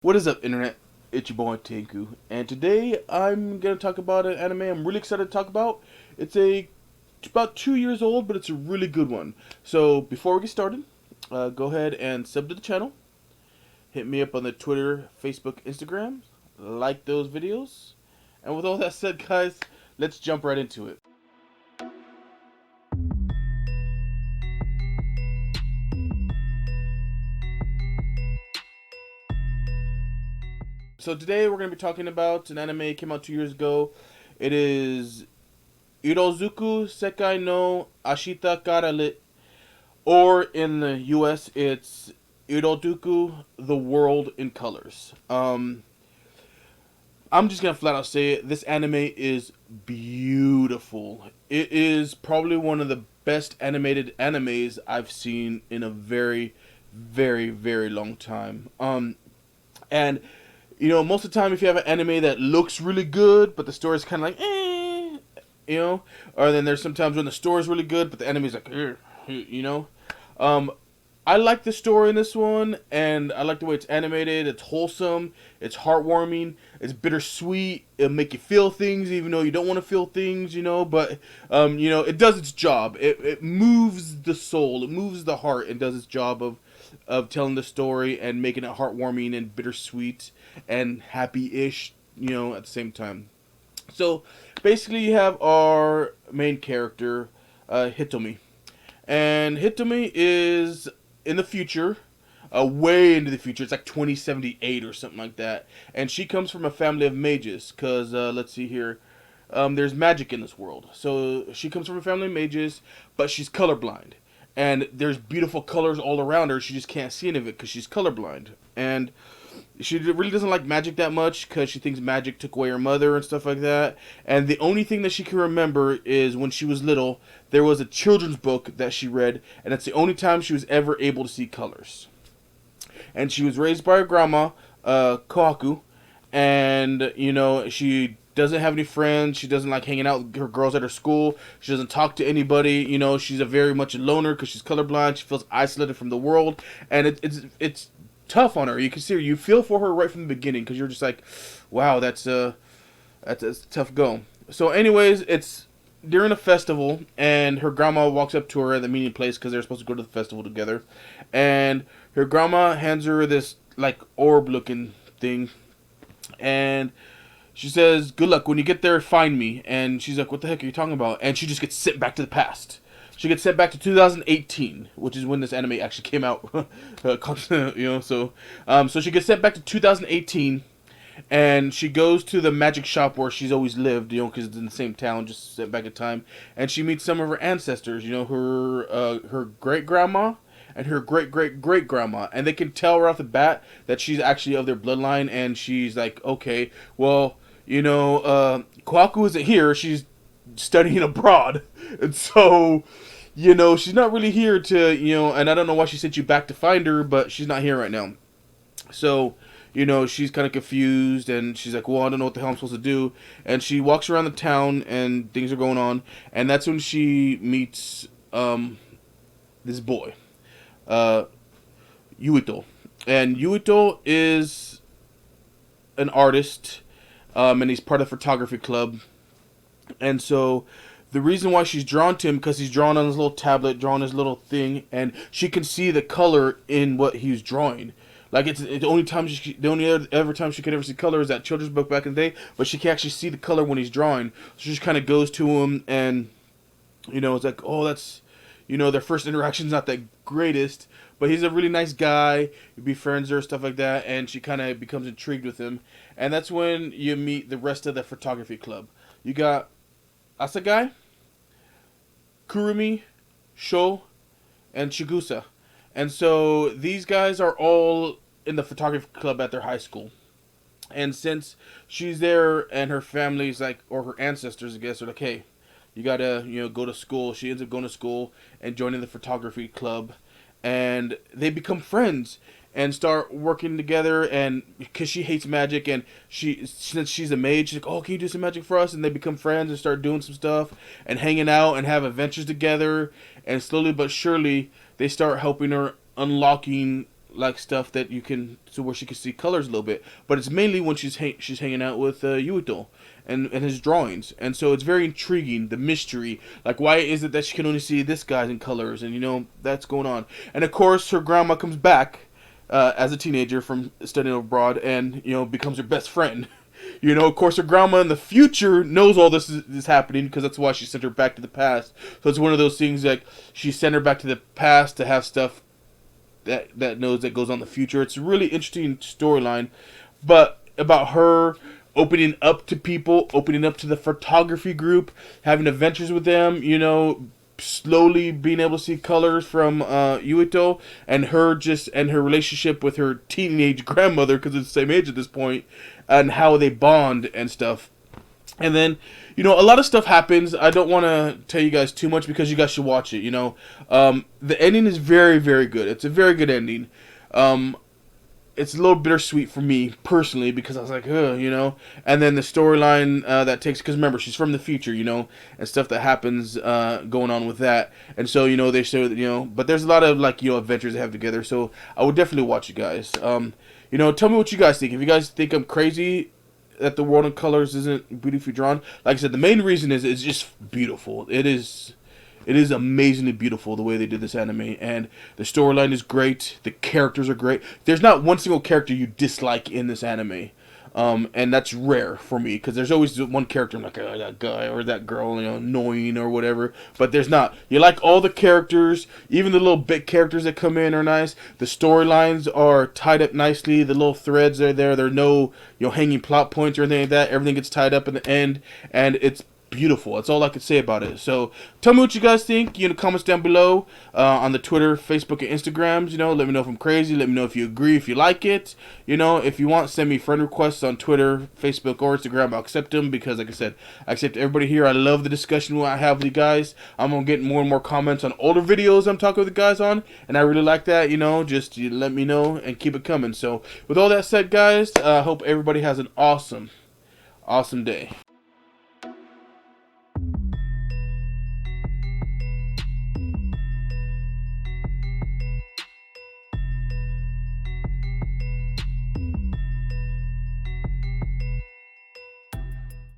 What is up, Internet? It's your boy Tanku, and today I'm gonna talk about an anime I'm really excited to talk about. It's about 2 years old, but it's a really good one. So before we get started, go ahead and sub to the channel. Hit me up on the Twitter, Facebook, Instagram. Like those videos. And with all that said, guys, let's jump right into it. So today we're gonna be talking about an anime that came out 2 years ago. It is Irozuku Sekai no Ashita Kara, or in the U.S., it's Iroduku, The World in Colors. I'm just gonna flat out say it. This anime is beautiful. It is probably one of the best animated animes I've seen in a very, very, very long time. And most of the time, if you have an anime that looks really good, but the story is kind of like, or then there's sometimes when the story is really good, but the anime is like, you know. Um, I like the story in this one, and I like the way it's animated. It's wholesome, it's heartwarming, it's bittersweet. It'll make you feel things, even though you don't want to feel things, But it does its job. It moves the soul, it moves the heart, and does its job of telling the story and making it heartwarming and bittersweet and happy-ish, at the same time. So basically, you have our main character, Hitomi. And Hitomi is in the future, way into the future. It's like 2078 or something like that. And she comes from a family of mages, because, let's see here, there's magic in this world. So she comes from a family of mages, but she's colorblind. And there's beautiful colors all around her. She just can't see any of it because she's colorblind. And she really doesn't like magic that much because she thinks magic took away her mother and stuff like that. And the only thing that she can remember is when she was little, there was a children's book that she read, and that's the only time she was ever able to see colors. And she was raised by her grandma, Kohaku, and she doesn't have any friends. She doesn't like hanging out with her girls at her school. She doesn't talk to anybody. She's a very much a loner because she's colorblind. She feels isolated from the world, and it's tough on her. You can see her. You feel for her right from the beginning because you're just like, wow, that's a tough go. So, anyways, it's during a festival, and her grandma walks up to her at the meeting place because they're supposed to go to the festival together, and her grandma hands her this like orb-looking thing, and she says, "Good luck when you get there. Find me." And she's like, "What the heck are you talking about?" And she just gets sent back to the past. She gets sent back to 2018, which is when this anime actually came out. So she gets sent back to 2018, and she goes to the magic shop where she's always lived, because it's in the same town, just sent back in time. And she meets some of her ancestors, her great grandma and her great great great grandma, and they can tell right off the bat that she's actually of their bloodline. And she's like, okay, well, Kwaku isn't here; she's studying abroad, and so. She's not really here to, and I don't know why she sent you back to find her, but she's not here right now. So, she's kind of confused, and she's like, well, I don't know what the hell I'm supposed to do. And she walks around the town, and things are going on, and that's when she meets this boy, uh, Yuito. And Yuito is an artist, and he's part of the photography club. And so the reason why she's drawn to him because he's drawn on his little tablet, drawn his little thing, and she can see the color in what he's drawing. Like it's the only time the only ever time she could ever see color is that children's book back in the day, but she can actually see the color when he's drawing. So she just kind of goes to him, and it's like, oh, that's, their first interaction's not the greatest, but he's a really nice guy. He befriends her, stuff like that, and she kind of becomes intrigued with him, and that's when you meet the rest of the photography club. You got Asagai, Kurumi, Sho, and Chigusa. And so these guys are all in the photography club at their high school. And since she's there and her family's like, or her ancestors, I guess, are like, hey, you gotta, go to school. She ends up going to school and joining the photography club. And they become friends and start working together, and because she hates magic, and since she's a mage, she's like, oh, can you do some magic for us? And they become friends and start doing some stuff and hanging out and have adventures together, and slowly but surely they start helping her unlocking like stuff that you can, so where she can see colors a little bit, but it's mainly when she's hanging out with Yuito and his drawings, and so it's very intriguing, the mystery, like why is it that she can only see this guy's in colors, and that's going on. And of course her grandma comes back as a teenager from studying abroad, and becomes her best friend. Of course, her grandma in the future knows all this is happening, because that's why she sent her back to the past. So it's one of those things, like she sent her back to the past to have stuff that knows that goes on in the future. It's a really interesting storyline, but about her opening up to people, opening up to the photography group, having adventures with them, slowly being able to see colors from Yuito, and her relationship with her teenage grandmother, because it's the same age at this point, and how they bond and stuff. And then, a lot of stuff happens. I don't want to tell you guys too much, because you guys should watch it. The ending is very, very good. It's a very good ending. It's a little bittersweet for me personally, because I was like, ugh. And then the storyline that takes, because remember, she's from the future, and stuff that happens going on with that. And so, they show that, but there's a lot of adventures they have together. So I would definitely watch it, guys. Tell me what you guys think. If you guys think I'm crazy that the world in colors isn't beautifully drawn, like I said, the main reason is it's just beautiful. It is amazingly beautiful the way they did this anime, and the storyline is great. The characters are great. There's not one single character you dislike in this anime, and that's rare for me, because there's always one character I'm like, oh, that guy or that girl, annoying or whatever. But there's not. You like all the characters, even the little bit characters that come in are nice. The storylines are tied up nicely. The little threads are there. There are no hanging plot points or anything like that. Everything gets tied up in the end, and it's beautiful. That's all I could say about it. So tell me what you guys think in the comments down below, on the Twitter, Facebook, and Instagrams. Let me know if I'm crazy. Let me know if you agree, if you like it. If you want, send me friend requests on Twitter, Facebook, or Instagram. I'll accept them, because like I said, I accept everybody here. I love the discussion I have with you guys. I'm gonna get more and more comments on older videos I'm talking with the guys on, and I really like that. Just you let me know and keep it coming. So with all that said, guys, I hope everybody has an awesome day.